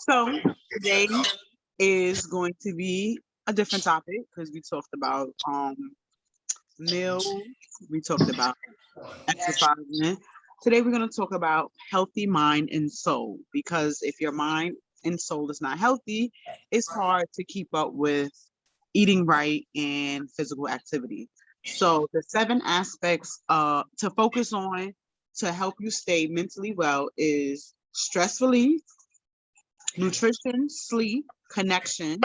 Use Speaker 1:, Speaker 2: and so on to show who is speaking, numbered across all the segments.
Speaker 1: So today is going to be a different topic because we talked about meals, we talked about exercising. Today we're going to talk about healthy mind and soul because if your mind and soul is not healthy, it's hard to keep up with eating right and physical activity. So the seven aspects to focus on to help you stay mentally well is stress relief, nutrition, sleep, connection,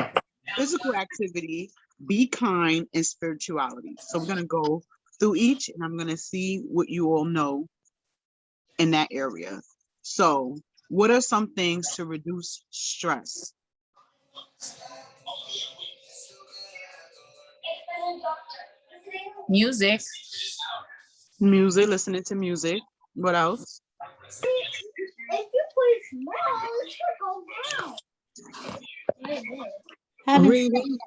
Speaker 1: physical activity, be kind, and spirituality. So we're going to go through each and I'm going to see what you all know in that area. So, what are some things to reduce stress?
Speaker 2: Music.
Speaker 1: Music, listening to music. What else?
Speaker 3: If you put it small, it should go down.
Speaker 2: Having
Speaker 4: Reading,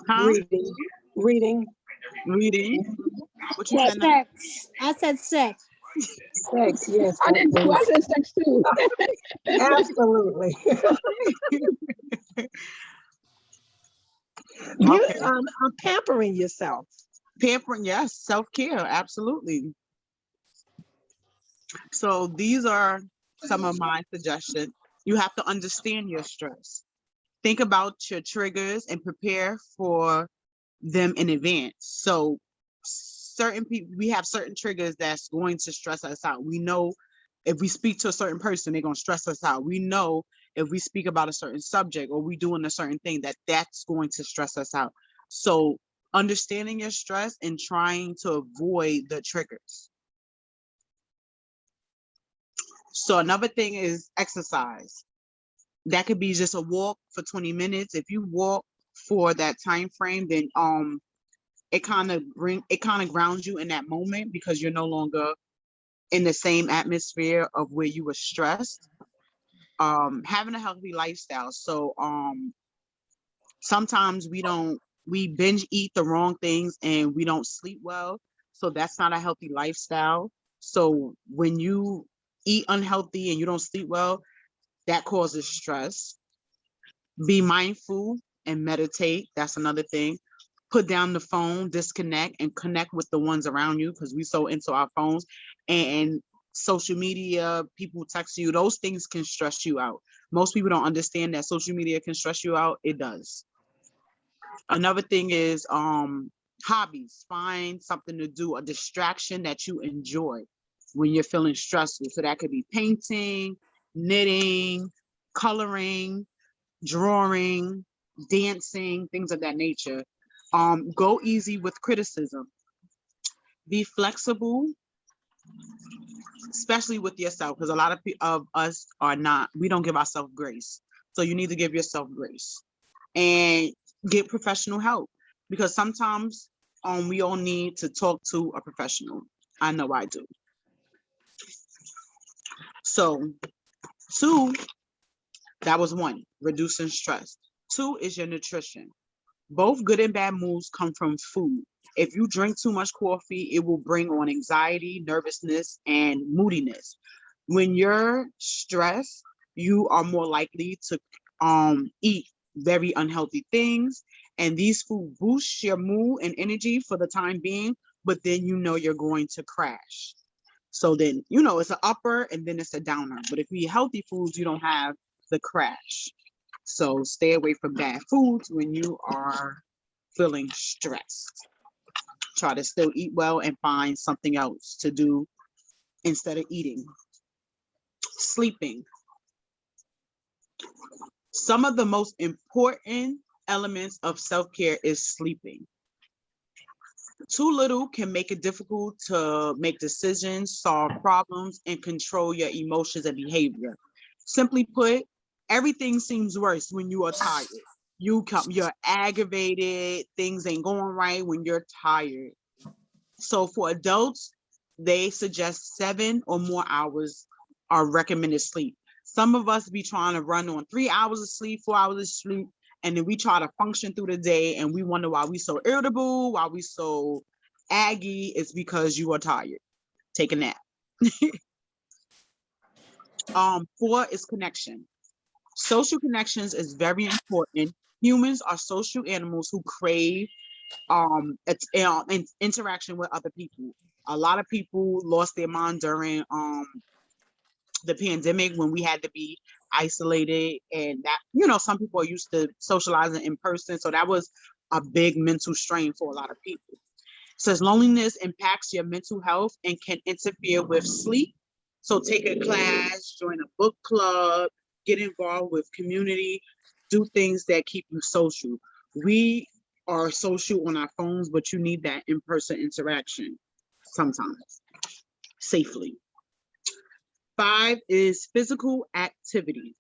Speaker 1: Huh?
Speaker 4: reading,
Speaker 1: Reading. What you said?
Speaker 3: Sex. I said sex.
Speaker 4: sex, yes.
Speaker 5: I did too. I said sex too.
Speaker 4: Absolutely. You
Speaker 1: Okay.
Speaker 4: pampering yourself.
Speaker 1: Pampering, yes. Self care, absolutely. So, these are some of my suggestions. You have to understand your stress. Think about your triggers and prepare for them in advance. So certain people, we have certain triggers that's going to stress us out. We know if we speak to a certain person, they're going to stress us out. We know if we speak about a certain subject or we doing a certain thing that's going to stress us out. So understanding your stress and trying to avoid the triggers. So another thing is exercise. That could be just a walk for 20 minutes. If you walk for that time frame, then it kind of grounds you in that moment because you're no longer in the same atmosphere of where you were stressed. Having a healthy lifestyle. So sometimes we binge eat the wrong things and we don't sleep well. So that's not a healthy lifestyle. So when you eat unhealthy and you don't sleep well, that causes stress. Be mindful and meditate. That's another thing. Put down the phone, disconnect, and connect with the ones around you because we so into our phones and social media, people text you. Those things can stress you out. Most people don't understand that social media can stress you out. It does. Another thing is hobbies. Find something to do, a distraction that you enjoy when you're feeling stressful. So that could be painting, knitting, coloring, drawing, dancing, things of that nature. Go easy with criticism. Be flexible, especially with yourself, because a lot of us are not. We don't give ourselves grace. So you need to give yourself grace and get professional help because sometimes we all need to talk to a professional. I know I do. So two, that was one, reducing stress. Two is your nutrition. Both good and bad moods come from food. If you drink too much coffee, it will bring on anxiety, nervousness, and moodiness. When you're stressed, you are more likely to eat very unhealthy things. And these food boost your mood and energy for the time being, but then you know you're going to crash. So then, it's an upper and then it's a downer. But if you eat healthy foods, you don't have the crash. So stay away from bad foods when you are feeling stressed. Try to still eat well and find something else to do instead of eating. Sleeping. Some of the most important elements of self-care is sleeping. Too little can make it difficult to make decisions, solve problems, and control your emotions and behavior. Simply put, everything seems worse when you are tired. You're aggravated, things ain't going right when you're tired. So for adults, they suggest 7 or more hours are recommended sleep. Some of us be trying to run on 3 hours of sleep, 4 hours of sleep, and then we try to function through the day and we wonder why we so irritable, why we so aggy. It's because you are tired. Take a nap. 4 is connection. Social connections is very important. Humans are social animals who crave interaction with other people. A lot of people lost their mind during the pandemic when we had to be isolated, and that, some people are used to socializing in person, so that was a big mental strain for a lot of people. It says loneliness impacts your mental health and can interfere with sleep. So take a class, join a book club, get involved with community, do things that keep you social. We are social on our phones, but you need that in-person interaction sometimes, safely. 5 is physical activity.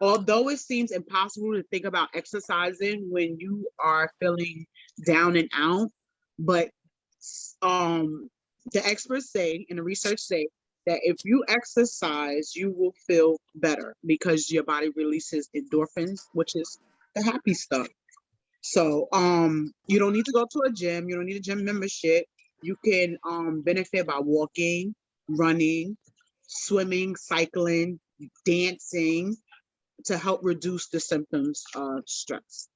Speaker 1: Although it seems impossible to think about exercising when you are feeling down and out, but the experts say, and the research say, that if you exercise, you will feel better because your body releases endorphins, which is the happy stuff. So you don't need to go to a gym. You don't need a gym membership. You can benefit by walking, running, swimming, cycling, dancing to help reduce the symptoms of stress.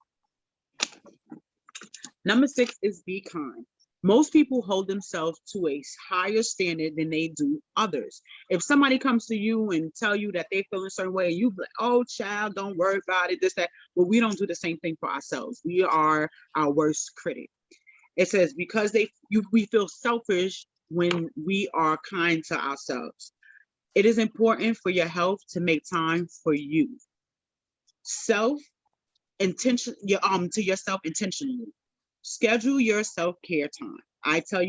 Speaker 1: Number 6 is be kind. Most people hold themselves to a higher standard than they do others. If somebody comes to you and tell you that they feel a certain way, and you be like, oh, child, don't worry about it, this, that. Well, we don't do the same thing for ourselves. We are our worst critic. It says, because we feel selfish when we are kind to ourselves. It is important for your health to make time for you. To yourself intentionally. Schedule your self-care time. I tell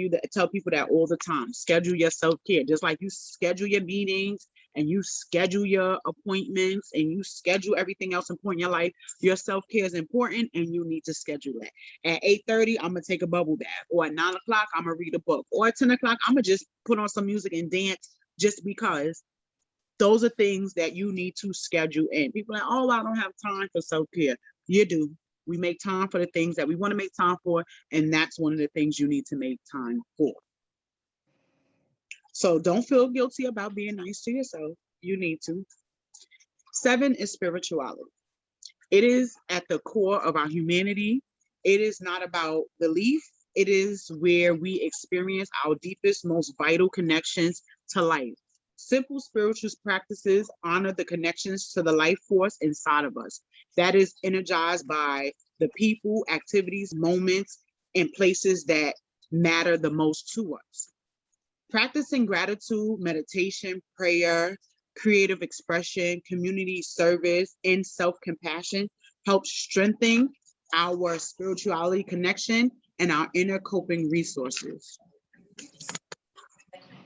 Speaker 1: people that all the time. Schedule your self-care. Just like you schedule your meetings and you schedule your appointments and you schedule everything else important in your life, your self-care is important and you need to schedule it. At 8:30, I'm gonna take a bubble bath, or at 9 o'clock, I'm gonna read a book, or at 10 o'clock, I'm gonna just put on some music and dance, just because. Those are things that you need to schedule in. People are like, oh, I don't have time for self-care. You do. We make time for the things that we want to make time for, and that's one of the things you need to make time for. So don't feel guilty about being nice to yourself. You need to. 7 is spirituality. It is at the core of our humanity. It is not about belief. It is where we experience our deepest, most vital connections to life. Simple spiritual practices honor the connections to the life force inside of us that is energized by the people, activities, moments, and places that matter the most to us. Practicing gratitude, meditation, prayer, creative expression, community service, and self-compassion helps strengthen our spirituality connection and our inner coping resources.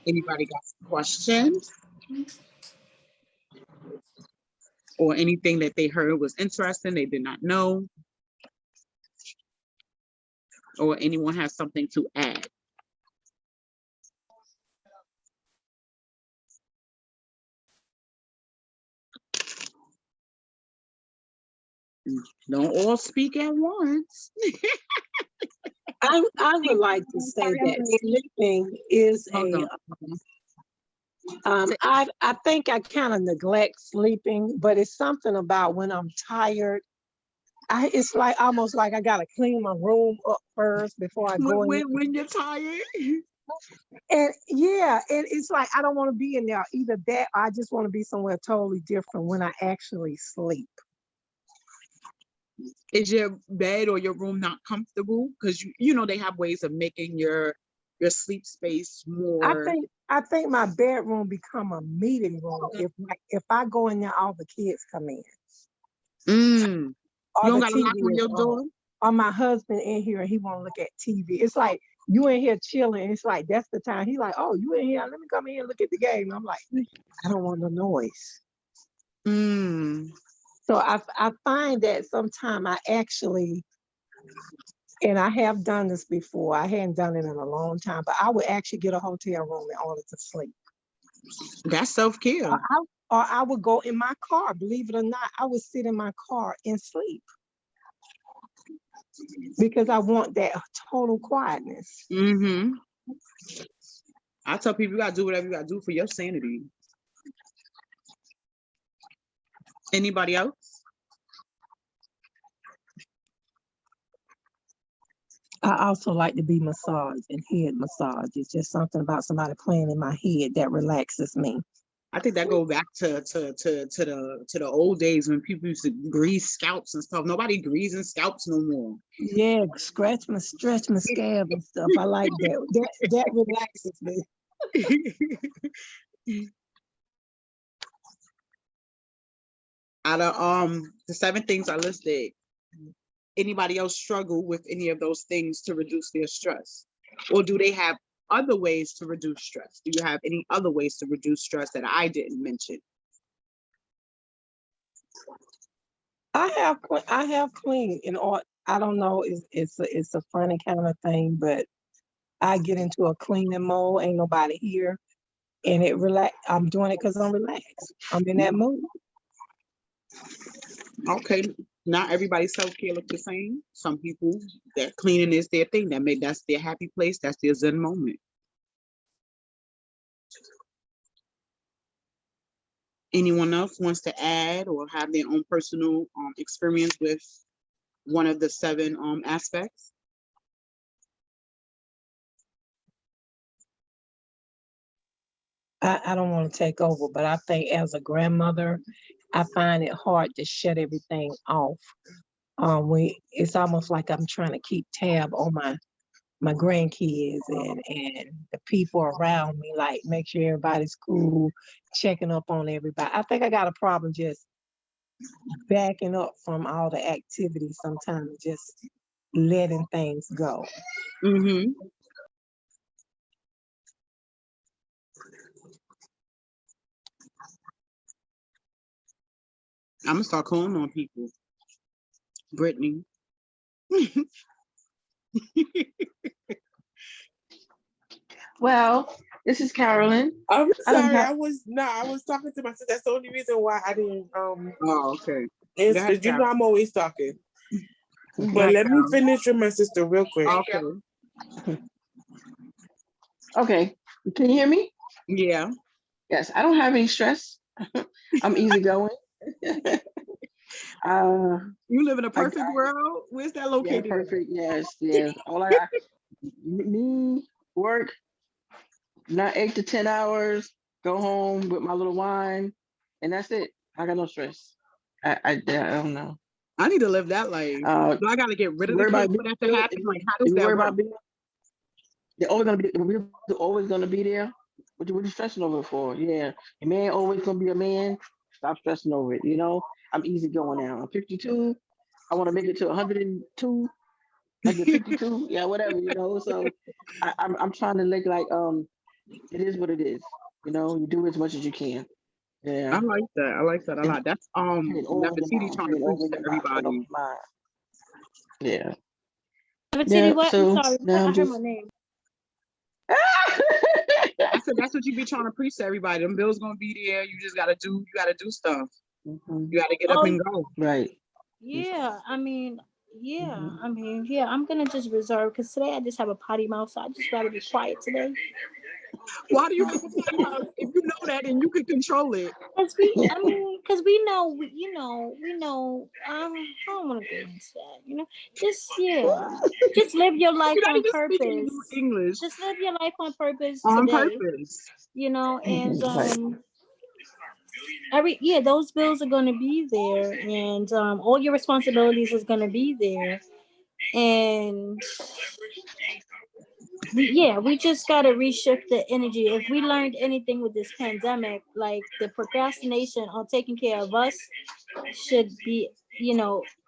Speaker 1: Anybody got questions? Or anything that they heard was interesting, they did not know? Or anyone has something to add? Don't all speak at once.
Speaker 4: I would like to say that sleeping is I think I kind of neglect sleeping, but it's something about when I'm tired. It's like almost like I gotta clean my room up first before I go in.
Speaker 1: When you're tired.
Speaker 4: And yeah, it's like I don't want to be in there. Either that, or I just want to be somewhere totally different when I actually sleep.
Speaker 1: Is your bed or your room not comfortable? Because you know they have ways of making your sleep space more.
Speaker 4: I think my bedroom become a meeting room. If I go in there, all the kids come in.
Speaker 1: You don't got to lock on your door?
Speaker 4: Or my husband in here and he want to look at TV. It's like you in here chilling. It's like that's the time. He's like, oh, you in here? Let me come in and look at the game. I'm like, I don't want no noise. So I find that sometimes I actually, and I have done this before. I hadn't done it in a long time, but I would actually get a hotel room in order to sleep.
Speaker 1: That's self-care.
Speaker 4: Or I would go in my car. Believe it or not, I would sit in my car and sleep because I want that total quietness.
Speaker 1: I tell people you gotta do whatever you gotta do for your sanity. Anybody else?
Speaker 4: I also like to be massaged and head massage. It's just something about somebody playing in my head that relaxes me.
Speaker 1: I think that go back to the old days when people used to grease scalps and stuff. Nobody greasing scalps no more.
Speaker 4: Yeah, stretch my scab and stuff. I like that. That relaxes me.
Speaker 1: Out of the 7 things I listed, anybody else struggle with any of those things to reduce their stress? Or do they have other ways to reduce stress? Do you have any other ways to reduce stress that I didn't mention?
Speaker 4: I have clean and all. I don't know. It's a funny kind of thing, but I get into a cleaning mode. Ain't nobody here, and it relax. I'm doing it because I'm relaxed. I'm in that mood.
Speaker 1: Okay, not everybody's self-care look the same. Some people, that cleaning is their thing. That's their happy place. That's their zen moment. Anyone else wants to add or have their own personal experience with one of the 7 aspects?
Speaker 4: I don't want to take over, but I think as a grandmother, I find it hard to shut everything off. It's almost like I'm trying to keep tab on my grandkids and the people around me, like make sure everybody's cool, checking up on everybody. I think I got a problem just backing up from all the activities sometimes, just letting things go.
Speaker 1: Mm-hmm. I'm gonna start calling on people. Brittany.
Speaker 2: Well, this is Carolyn.
Speaker 5: I'm
Speaker 2: I don't
Speaker 5: sorry.
Speaker 2: have.
Speaker 5: I was talking to my sister. That's the only reason why I didn't
Speaker 1: Oh, okay.
Speaker 5: answer.
Speaker 1: ahead,
Speaker 5: You know
Speaker 1: Carol.
Speaker 5: I'm always talking.
Speaker 1: Go
Speaker 5: But
Speaker 1: ahead,
Speaker 5: let me
Speaker 1: Carol.
Speaker 5: finish with my sister real quick.
Speaker 1: Okay.
Speaker 2: Okay, can you hear me?
Speaker 1: Yeah.
Speaker 2: Yes, I don't have any stress. I'm easygoing. uh,
Speaker 1: You live in a
Speaker 2: I,
Speaker 1: perfect
Speaker 2: I
Speaker 1: world? Where's that
Speaker 2: yeah,
Speaker 1: located at?
Speaker 2: perfect. Yes, yes. Me work, not 8 to 10 hours. Go home with my little wine, and that's it. I got no stress. I don't know.
Speaker 1: I need to live that life. Do I gotta get rid
Speaker 2: You
Speaker 1: of the
Speaker 2: worry
Speaker 1: kids
Speaker 2: about
Speaker 1: for that to
Speaker 2: bills.
Speaker 1: happen? Like, how does
Speaker 2: You
Speaker 1: that
Speaker 2: worry
Speaker 1: work?
Speaker 2: about bills. They're always gonna be. They're always gonna be there. What you stressing over it for? Yeah, a man always gonna be a man. Stop stressing over it. I'm easy going now. I'm 52. I want to make it to 102, 152. Yeah, whatever. So I'm trying to like. It is what it is. You do as much as you can.
Speaker 1: I
Speaker 2: Yeah.
Speaker 1: like that. I like that a
Speaker 2: And
Speaker 1: lot. That's
Speaker 2: pay it over the
Speaker 1: Nefertiti
Speaker 2: mind.
Speaker 1: trying
Speaker 2: Pay
Speaker 1: to
Speaker 2: it
Speaker 1: preach
Speaker 2: over
Speaker 1: to
Speaker 2: your mind. Pay it over
Speaker 1: everybody.
Speaker 2: your mind. Yeah.
Speaker 3: City,
Speaker 2: Yeah.
Speaker 3: what? I'm
Speaker 2: So
Speaker 3: sorry.
Speaker 2: now
Speaker 3: I
Speaker 2: I'm
Speaker 3: heard my
Speaker 2: just.
Speaker 3: name.
Speaker 1: I said that's what you be trying to preach to everybody. Them bills gonna be there. You just gotta do stuff.
Speaker 2: Mhm.
Speaker 1: You gotta get up
Speaker 3: Oh,
Speaker 1: and go.
Speaker 2: Right.
Speaker 3: yeah. Yeah.
Speaker 2: Mhm.
Speaker 3: Yeah. I'm gonna just reserve because today I just have a potty mouth, so I just rather be quiet today.
Speaker 1: Why do you have a potty mouth? If you know that and you can control it,
Speaker 3: Because we know, we know. I don't want to go into that. Just live your life
Speaker 1: you're not
Speaker 3: on
Speaker 1: even speaking
Speaker 3: purpose.
Speaker 1: new English
Speaker 3: Just live your life on purpose
Speaker 1: on
Speaker 3: today.
Speaker 1: purpose.
Speaker 3: And
Speaker 2: Right.
Speaker 3: those bills are gonna be there, and all your responsibilities is gonna be there, and we just gotta reshift the energy. If we learned anything with this pandemic, like the procrastination on taking care of us should be,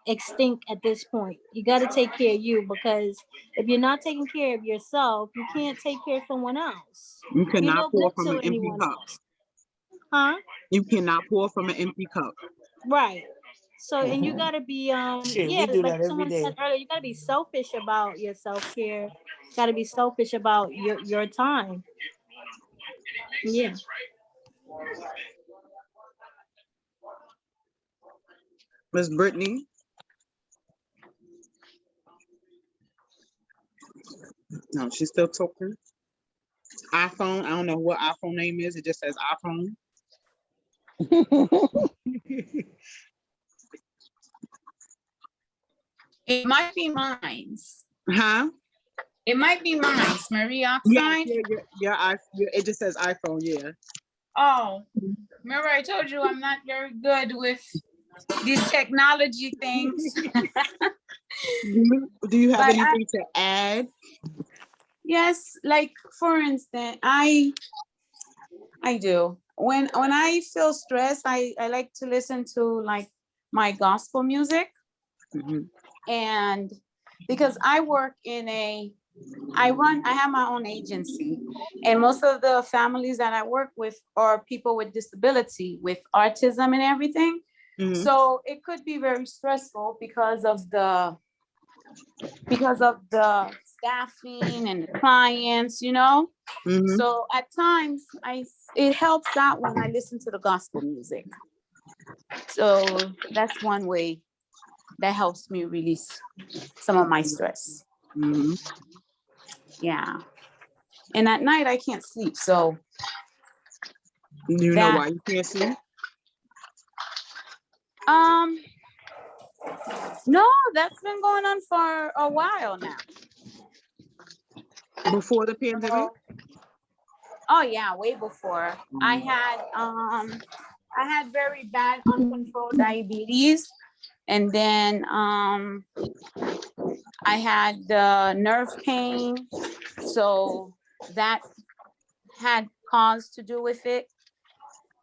Speaker 3: extinct at this point. You got to take care of you, because if you're not taking care of yourself, you can't take care of someone else.
Speaker 1: You
Speaker 3: You're
Speaker 1: cannot
Speaker 3: no
Speaker 1: pour
Speaker 3: good
Speaker 1: from
Speaker 3: to
Speaker 1: an empty
Speaker 3: anyone
Speaker 1: cup.
Speaker 3: else. Huh?
Speaker 1: You cannot pour from an empty cup.
Speaker 3: Right. So, and you
Speaker 2: Mhm.
Speaker 3: gotta be,
Speaker 5: Shit, we do
Speaker 3: like
Speaker 5: that every
Speaker 3: someone
Speaker 5: day.
Speaker 3: said earlier, you gotta be selfish about your self care. Gotta be selfish about your time. Yeah.
Speaker 1: Miss Brittany. No, she's still talking. iPhone. I don't know what iPhone name is. It just says iPhone.
Speaker 6: It might be mines.
Speaker 1: Huh?
Speaker 6: It might be mines. Marie
Speaker 1: Yeah,
Speaker 6: Oxide.
Speaker 1: it just says iPhone, yeah.
Speaker 6: Oh, remember I told you I'm not very good with these technology things.
Speaker 1: Do you have
Speaker 6: But
Speaker 1: anything to add?
Speaker 6: Yes, like for instance, I do. When I feel stressed, I like to listen to like my gospel music.
Speaker 1: Mhm.
Speaker 6: And because I have my own agency, and most of the families that I work with are people with disability, with autism and everything.
Speaker 1: Mhm.
Speaker 6: So it could be very stressful because of the staffing and the clients,
Speaker 1: Mhm.
Speaker 6: So at times it helps out when I listen to the gospel music. So that's one way that helps me release some of my stress.
Speaker 1: Mhm.
Speaker 6: Yeah. And at night I can't sleep. So
Speaker 1: Do you know
Speaker 6: that
Speaker 1: why you can't see?
Speaker 6: no, that's been going on for a while now.
Speaker 1: Before the pandemic?
Speaker 6: Oh yeah, way before. I had very bad uncontrolled diabetes, and then I had nerve pain, so that had cause to do with it.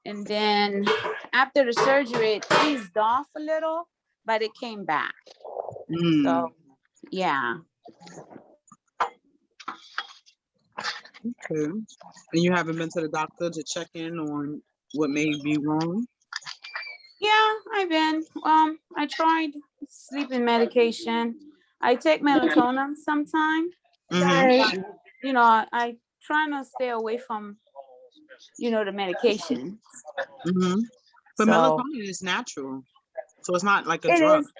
Speaker 6: And then after the surgery, it eased off a little, but it came back.
Speaker 1: Mm.
Speaker 6: So yeah.
Speaker 1: Okay. And you haven't been to the doctor to check in on what may be wrong?
Speaker 6: Yeah, I've been. I tried sleeping medication. I take melatonin sometimes.
Speaker 1: Mhm.
Speaker 6: I try to stay away from, the medication.
Speaker 1: Mhm. But
Speaker 6: So
Speaker 1: melatonin is natural, so it's not like a
Speaker 6: it
Speaker 1: drug.
Speaker 6: is,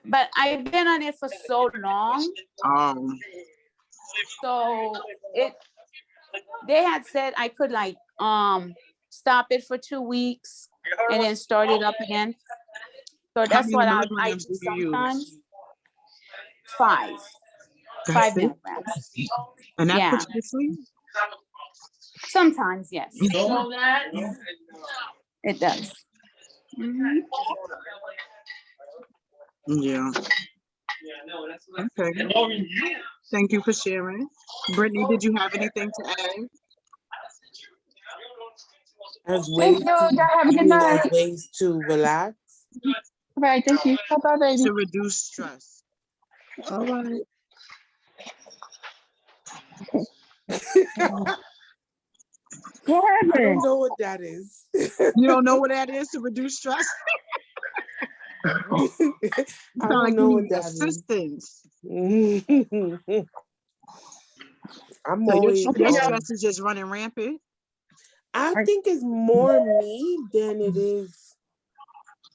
Speaker 6: but I've been on it for so long.
Speaker 1: Oh.
Speaker 6: So they had said I could stop it for 2 weeks and then start it up again. So
Speaker 1: How
Speaker 6: that's
Speaker 1: many
Speaker 6: what I
Speaker 1: milligrams
Speaker 6: do
Speaker 1: do you use?
Speaker 6: sometimes. 5
Speaker 1: That's it?
Speaker 6: milligrams.
Speaker 1: And that
Speaker 6: Yeah.
Speaker 1: puts you to sleep?
Speaker 6: Sometimes, yes. It does. Mhm.
Speaker 1: Yeah. Okay. Thank you for sharing. Brittany, did you have anything to add?
Speaker 5: As
Speaker 7: Thank
Speaker 5: ways
Speaker 7: you. Y'all
Speaker 5: to,
Speaker 7: have a
Speaker 5: you
Speaker 7: good
Speaker 5: mean
Speaker 7: night.
Speaker 5: as ways to relax?
Speaker 7: All right. Thank you. Bye-bye, baby.
Speaker 1: To reduce stress.
Speaker 7: All right. What
Speaker 5: I don't
Speaker 7: happened?
Speaker 5: know what that is.
Speaker 1: You don't know what that is to reduce stress?
Speaker 5: I
Speaker 1: Sound
Speaker 5: don't
Speaker 1: like
Speaker 5: know
Speaker 1: you
Speaker 5: what
Speaker 1: need
Speaker 5: that is.
Speaker 1: assistance.
Speaker 5: I'm
Speaker 1: So
Speaker 5: always
Speaker 1: your stress is just running rampant?
Speaker 5: I think it's more me than it is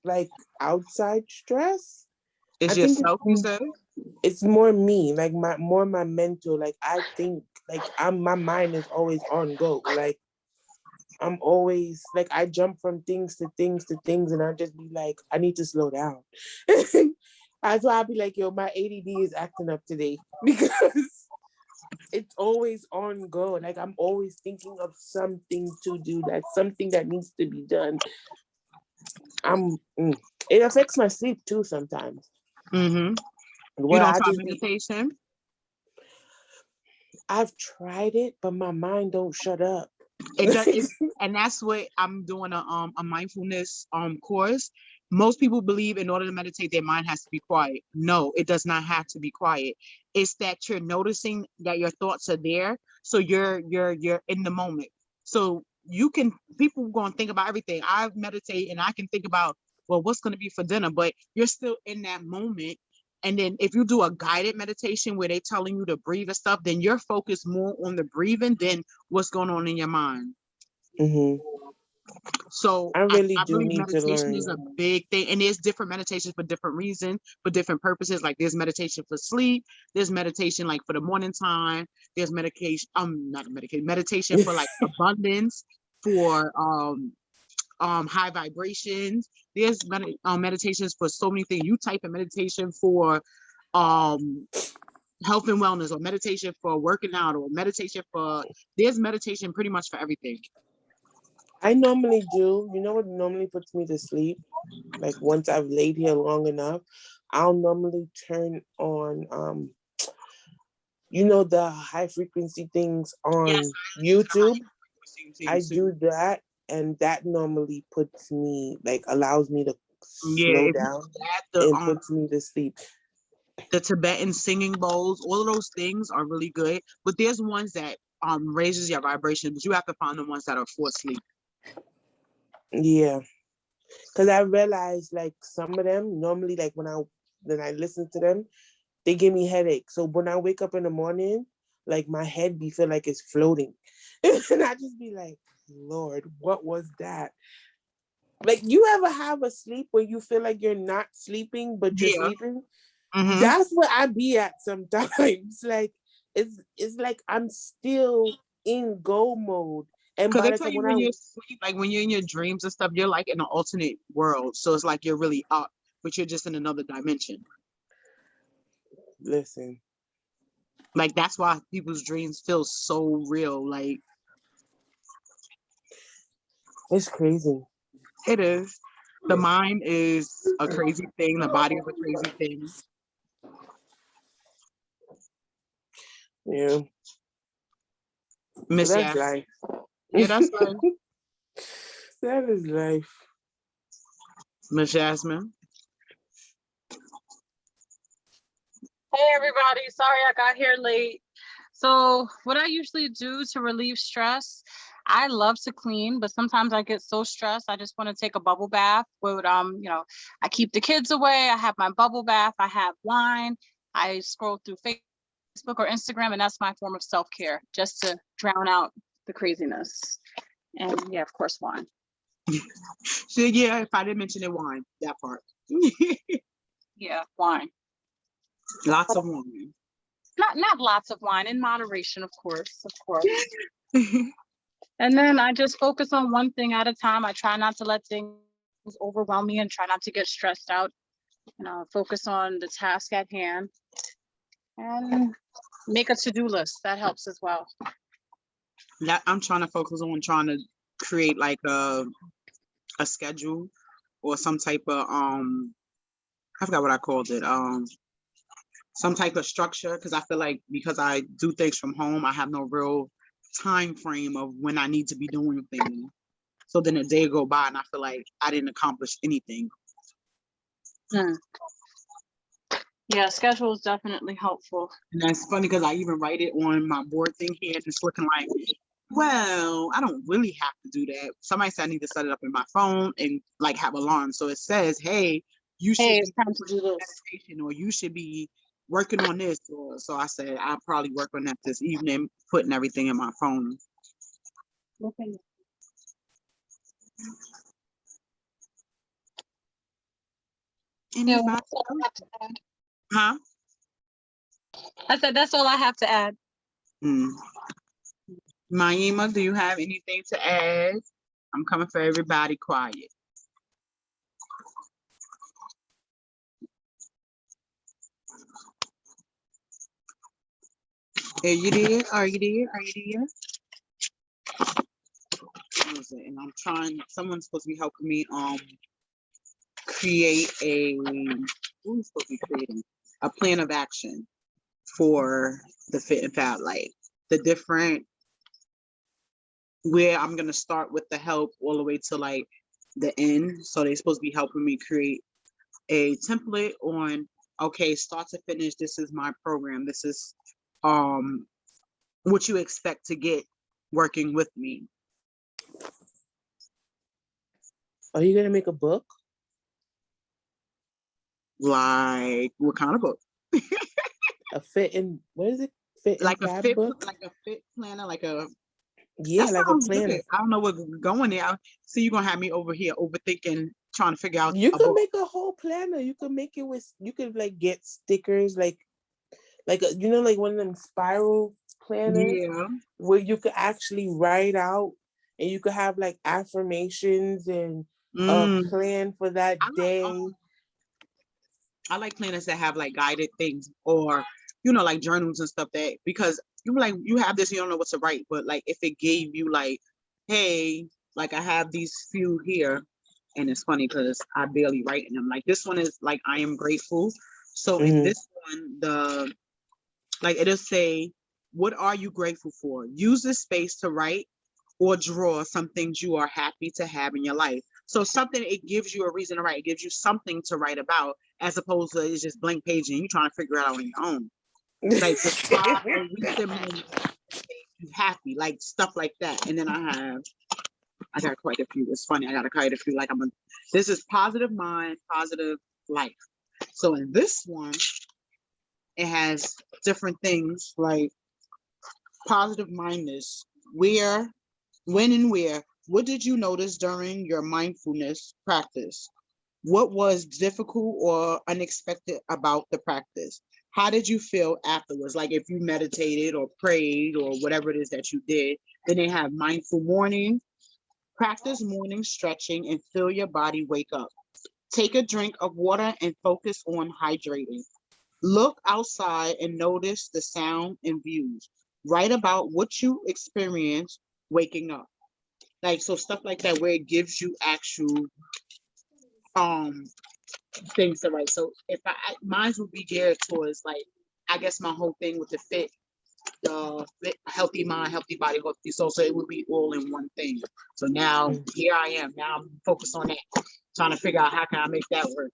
Speaker 5: like outside stress.
Speaker 1: It's
Speaker 5: I think
Speaker 1: yourself, you said?
Speaker 5: it's more me, like my mental. Like I think like my mind is always on go. Like I'm always like I jump from things to things to things, and I just be like, I need to slow down. That's why I'll be like, yo, my ADD is acting up today because it's always on go. Like I'm always thinking of something to do, that's something that needs to be done. It affects my sleep too sometimes.
Speaker 1: Mm-hmm. You
Speaker 5: Where
Speaker 1: don't
Speaker 5: I
Speaker 1: try
Speaker 5: just
Speaker 1: meditation?
Speaker 5: I've tried it, but my mind don't shut up.
Speaker 1: It does, and that's what I'm doing a mindfulness course. Most people believe in order to meditate, their mind has to be quiet. No, it does not have to be quiet. It's that you're noticing that your thoughts are there, so you're in the moment. So people going to think about everything. I meditate and I can think about, well, what's going to be for dinner, but you're still in that moment. And then if you do a guided meditation where they're telling you to breathe and stuff, then you're focused more on the breathing than what's going on in your mind.
Speaker 5: Mm-hmm.
Speaker 1: So
Speaker 5: I really do
Speaker 1: believe
Speaker 5: need to
Speaker 1: meditation
Speaker 5: learn.
Speaker 1: is a big thing, and there's different meditations for different reasons, for different purposes. Like there's meditation for sleep, there's meditation like for the morning time, there's meditation, not medication, meditation for like abundance, for high vibrations. There's meditations for so many things. You type in meditation for um health and wellness, or meditation for working out, or meditation for, there's meditation pretty much for everything.
Speaker 5: I normally do. You know what normally puts me to sleep? Like once I've laid here long enough, I'll normally turn on the high frequency things on
Speaker 1: Yes,
Speaker 5: YouTube. I
Speaker 1: so,
Speaker 5: do that, and that normally puts me, like, allows me to
Speaker 1: yeah,
Speaker 5: slow
Speaker 1: if you
Speaker 5: down
Speaker 1: add
Speaker 5: and puts me to sleep.
Speaker 1: the Tibetan singing bowls, all of those things are really good. But there's ones that raises your vibration, but you have to find the ones that are for sleep.
Speaker 5: Yeah, because I realized, like, some of them normally, like, when I listen to them, they give me headaches. So when I wake up in the morning, like, my head be feel like it's floating, and I just be like, Lord, what was that? Like, you ever have a sleep where you feel like you're not sleeping, but you're
Speaker 1: Yeah.
Speaker 5: sleeping?
Speaker 1: Mm-hmm.
Speaker 5: That's where I be at sometimes. Like, it's like I'm still in go mode. And
Speaker 1: Because
Speaker 5: by
Speaker 1: they
Speaker 5: the
Speaker 1: tell
Speaker 5: time
Speaker 1: you
Speaker 5: when
Speaker 1: when you're asleep, like when you're in your dreams and stuff, you're like in an alternate world. So it's like you're really up, but you're just in another dimension.
Speaker 5: Listen,
Speaker 1: Like that's why people's dreams feel so real. Like
Speaker 5: it's crazy.
Speaker 1: it is. The mind is a crazy thing. The body is a crazy thing.
Speaker 5: Yeah.
Speaker 1: Miss
Speaker 5: So that's
Speaker 1: Yas.
Speaker 5: life.
Speaker 1: Yeah, that's right.
Speaker 5: That is life.
Speaker 1: Miss Jasmine.
Speaker 8: Hey everybody, sorry I got here late. So what I usually do to relieve stress, I love to clean, but sometimes I get so stressed, I just want to take a bubble bath with, I keep the kids away, I have my bubble bath, I have wine, I scroll through Facebook or Instagram, and that's my form of self-care, just to drown out the craziness. And yeah, of course, wine.
Speaker 1: So yeah, if I didn't mention it, wine, that part.
Speaker 8: Yeah, wine.
Speaker 1: Lots of wine.
Speaker 8: Not lots of wine, in moderation, of course. And then I just focus on one thing at a time. I try not to let things overwhelm me and try not to get stressed out. Focus on the task at hand and make a to-do list. That helps as well.
Speaker 1: That I'm trying to focus on trying to create like a schedule or some type of I forgot what I called it. Some type of structure, because I feel like because I do things from home, I have no real time frame of when I need to be doing things. So then a day go by and I feel like I didn't accomplish anything.
Speaker 8: Yeah, schedule is definitely helpful.
Speaker 1: And that's funny because I even write it on my board thing here and it's looking like, well, I don't really have to do that. Somebody said I need to set it up in my phone and like have alarms. So it says, hey, you should
Speaker 8: Hey,
Speaker 1: be
Speaker 8: it's time to do this.
Speaker 1: meditation, or you should be working on this. Or, so I said, I'll probably work on that this evening, putting everything in my phone.
Speaker 8: Okay. Yeah,
Speaker 1: Anybody
Speaker 8: that's all I
Speaker 1: else?
Speaker 8: have to add.
Speaker 1: Huh?
Speaker 8: I said that's all I have to add.
Speaker 1: Maima, do you have anything to add? I'm coming for everybody quiet. Are you there? Are you there? Are you there? What is it? And I'm trying, someone's supposed to be helping me create who's supposed to be creating a plan of action for the Fit and Fab, like the different, where I'm gonna start with the help all the way to like the end. So they're supposed to be helping me create a template on, okay, start to finish, this is my program, this is what you expect to get working with me.
Speaker 5: Are you gonna make a book?
Speaker 1: Like what kind of book?
Speaker 5: A fit and what is it? Fit and
Speaker 1: Like a
Speaker 5: fab
Speaker 1: fit,
Speaker 5: book?
Speaker 1: like a fit planner, like a,
Speaker 5: Yeah,
Speaker 1: that
Speaker 5: like a
Speaker 1: sounds
Speaker 5: planner.
Speaker 1: good. I don't know what's going there. See, you're gonna have me over here overthinking, trying to figure out
Speaker 5: You
Speaker 1: a
Speaker 5: could
Speaker 1: book.
Speaker 5: make a whole planner. You could make it with, you could like get stickers, like like one of them spiral planners
Speaker 1: Yeah.
Speaker 5: where you could actually write out and you could have like affirmations and a
Speaker 1: Mm,
Speaker 5: plan for that
Speaker 1: I like
Speaker 5: day.
Speaker 1: I like planners that have like guided things or you know like journals and stuff that because you like you have this you don't know what to write but like if it gave you like hey like I have these few here and it's funny because I barely write in them like this one is like I am grateful so in
Speaker 5: Mhm.
Speaker 1: this one the like it'll say what are you grateful for use this space to write or draw some things you are happy to have in your life. So something it gives you a reason to write. It gives you something to write about, as opposed to it's just blank page and you trying to figure it out on your own. Like describe a recent moment that made you happy, like stuff like that. And then I got quite a few. It's funny, I got quite a few. Like this is positive mind, positive life. So in this one, it has different things like positive mindness, where when and where, what did you notice during your mindfulness practice? What was difficult or unexpected about the practice? How did you feel afterwards? Like if you meditated or prayed or whatever it is that you did, then they have mindful morning, practice morning stretching and feel your body wake up. Take a drink of water and focus on hydrating. Look outside and notice the sound and views. Write about what you experienced waking up. Like so stuff like that where it gives you actual um things to write. So if mine would be geared towards like I guess my whole thing with the fit, healthy mind, healthy body, healthy soul. So it would be all in one thing. So now here I am. Now I'm focused on that, trying to figure out how can I make that work.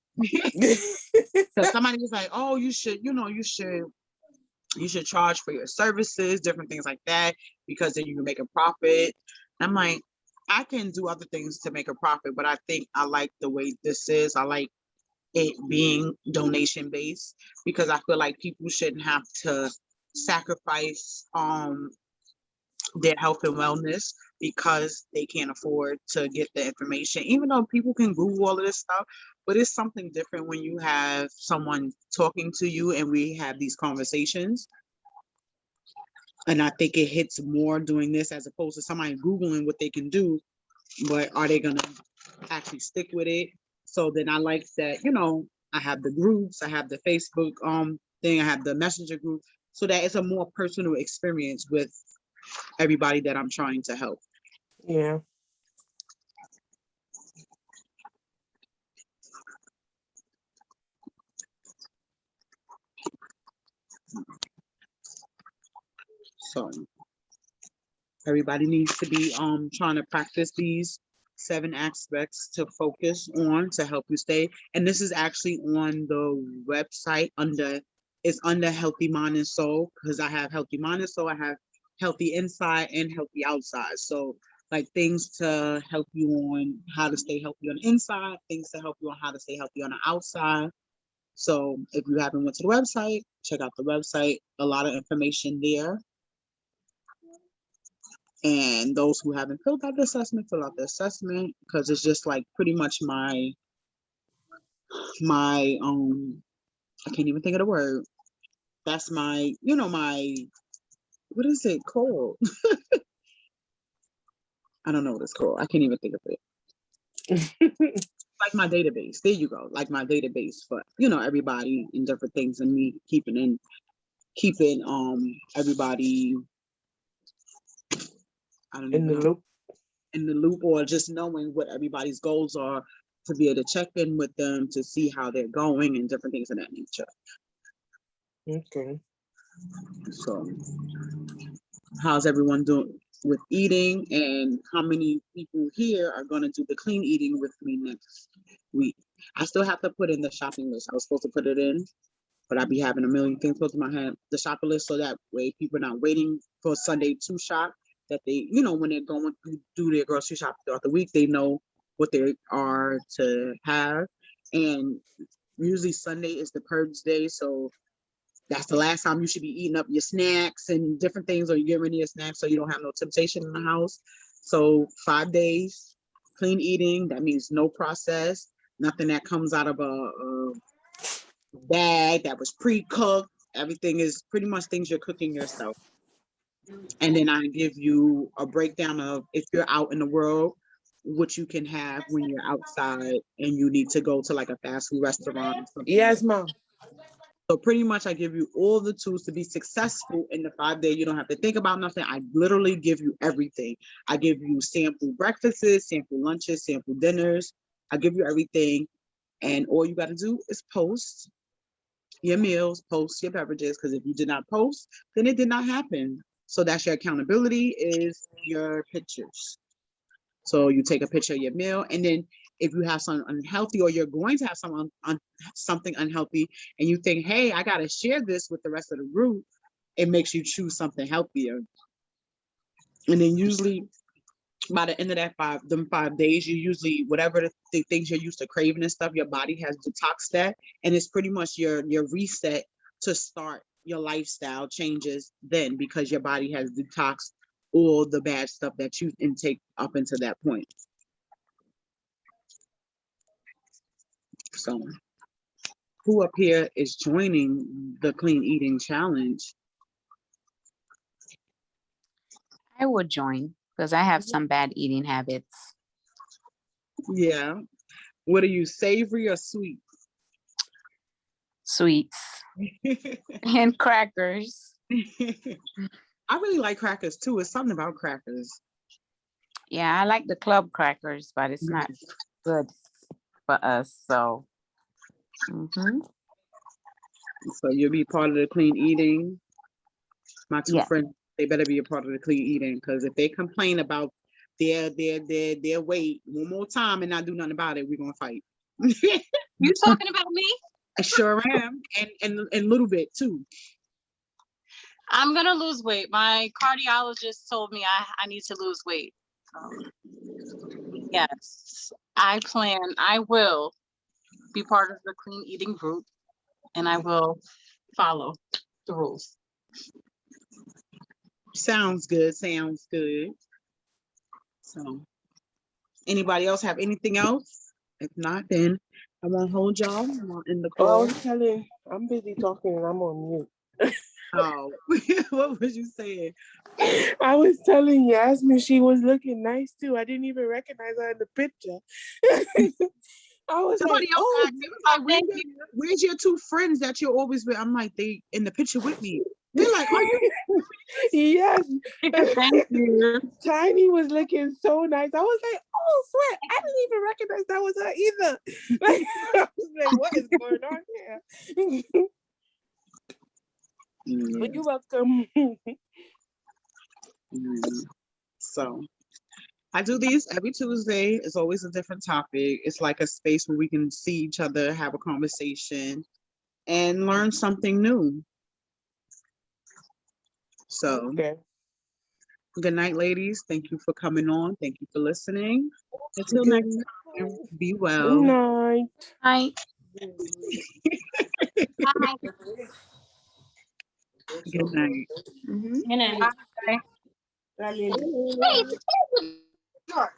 Speaker 1: Because somebody was like, oh, you should, you should charge for your services, different things like that, because then you can make a profit. I'm like, I can do other things to make a profit, but I think I like the way this is. I like it being donation based because I feel like people shouldn't have to sacrifice their health and wellness because they can't afford to get the information, even though people can Google all of this stuff. But it's something different when you have someone talking to you and we have these conversations. And I think it hits more doing this as opposed to somebody Googling what they can do, but are they gonna actually stick with it? So then I like that, I have the groups, I have the Facebook thing, I have the messenger group, so that it's a more personal experience with everybody that I'm trying to help.
Speaker 5: Yeah.
Speaker 1: So everybody needs to be trying to practice these 7 aspects to focus on to help you stay. And this is actually on the website it's under Healthy Mind and Soul, because I have Healthy Mind and Soul, I have Healthy Inside and Healthy Outside. So like things to help you on how to stay healthy on the inside, things to help you on how to stay healthy on the outside. So if you haven't went to the website, check out the website, a lot of information there. And those who haven't filled out the assessment, fill out the assessment, because it's just like pretty much my I can't even think of the word. That's my, my, what is it called? I don't know what it's called. I can't even think of it. Like my database. There you go. Like my database for, everybody and different things and me keeping everybody, I don't
Speaker 5: In
Speaker 1: even
Speaker 5: the
Speaker 1: know,
Speaker 5: loop.
Speaker 1: in the loop, or just knowing what everybody's goals are to be able to check in with them to see how they're going and different things of that nature.
Speaker 5: Okay.
Speaker 1: So how's everyone doing with eating, and how many people here are going to do the clean eating with me next week? I still have to put in the shopping list. I was supposed to put it in, but I'd be having a million things put in my head, the shopping list, so that way people are not waiting for Sunday to shop, that they, when they're going to do their grocery shop throughout the week, they know what they are to have. And usually Sunday is the purge day, so that's the last time you should be eating up your snacks and different things, or you get rid of your snacks so you don't have no temptation in the house. So 5 days, clean eating, that means no processed, nothing that comes out of a bag that was pre-cooked. Everything is pretty much things you're cooking yourself. And then I give you a breakdown of if you're out in the world, what you can have when you're outside and you need to go to like a fast food restaurant or something.
Speaker 5: Yes, mom.
Speaker 1: So pretty much I give you all the tools to be successful in the 5 day. You don't have to think about nothing. I literally give you everything. I give you sample breakfasts, sample lunches, sample dinners. I give you everything. And all you got to do is post your meals, post your beverages. Because if you did not post, then it did not happen. So that's your accountability, is your pictures. So you take a picture of your meal, and then if you have something unhealthy or you're going to have something unhealthy and you think, hey, I got to share this with the rest of the group, it makes you choose something healthier. And then usually by the end of that 5 days, you usually, whatever the things you're used to craving and stuff, your body has detoxed that. And it's pretty much your reset to start your lifestyle changes then, because your body has detoxed all the bad stuff that you intake up until that point. So who up here is joining the clean eating challenge?
Speaker 6: I would join because I have some bad eating habits.
Speaker 1: Yeah. What are you, savory or sweet?
Speaker 6: Sweets and crackers.
Speaker 1: I really like crackers too. It's something about crackers.
Speaker 6: Yeah, I like the club crackers, but it's not good for us. So,
Speaker 1: So you'll be part of the clean eating. My two
Speaker 6: Yeah.
Speaker 1: friends, they better be a part of the clean eating, because if they complain about their weight one more time and not do nothing about it, we're gonna fight.
Speaker 8: You talking about me?
Speaker 1: I sure am, and a little bit too.
Speaker 8: I'm gonna lose weight. My cardiologist told me I need to lose weight. Yes, I will be part of the clean eating group, and I will follow the rules.
Speaker 1: Sounds good. Sounds good. So, anybody else have anything else? If not, then I won't hold y'all. I won't end the
Speaker 5: Oh, I
Speaker 1: call.
Speaker 5: was telling, I'm busy talking and I'm on mute.
Speaker 1: Oh, what was you saying?
Speaker 5: I was telling Yasmin she was looking nice too. I didn't even recognize her in the picture. I was
Speaker 1: Somebody
Speaker 5: like,
Speaker 1: else
Speaker 5: oh,
Speaker 1: asked me, was like, where's your two friends that you're always with? I'm like, they in the picture with me. They're like, are you?
Speaker 5: yes.
Speaker 8: Thank you.
Speaker 5: Tiny was looking so nice. I was like, oh, sweat. I didn't even recognize that was her either. Like, I was like, what is going on here? But you're welcome.
Speaker 1: So I do these every Tuesday. It's always a different topic. It's like a space where we can see each other, have a conversation, and learn something new. So
Speaker 5: Okay.
Speaker 1: good night, ladies. Thank you for coming on. Thank you for listening. Until
Speaker 5: Good
Speaker 1: next time, be well.
Speaker 5: Good night.
Speaker 6: Hi.
Speaker 1: Good night.
Speaker 3: Good night.
Speaker 8: Bye.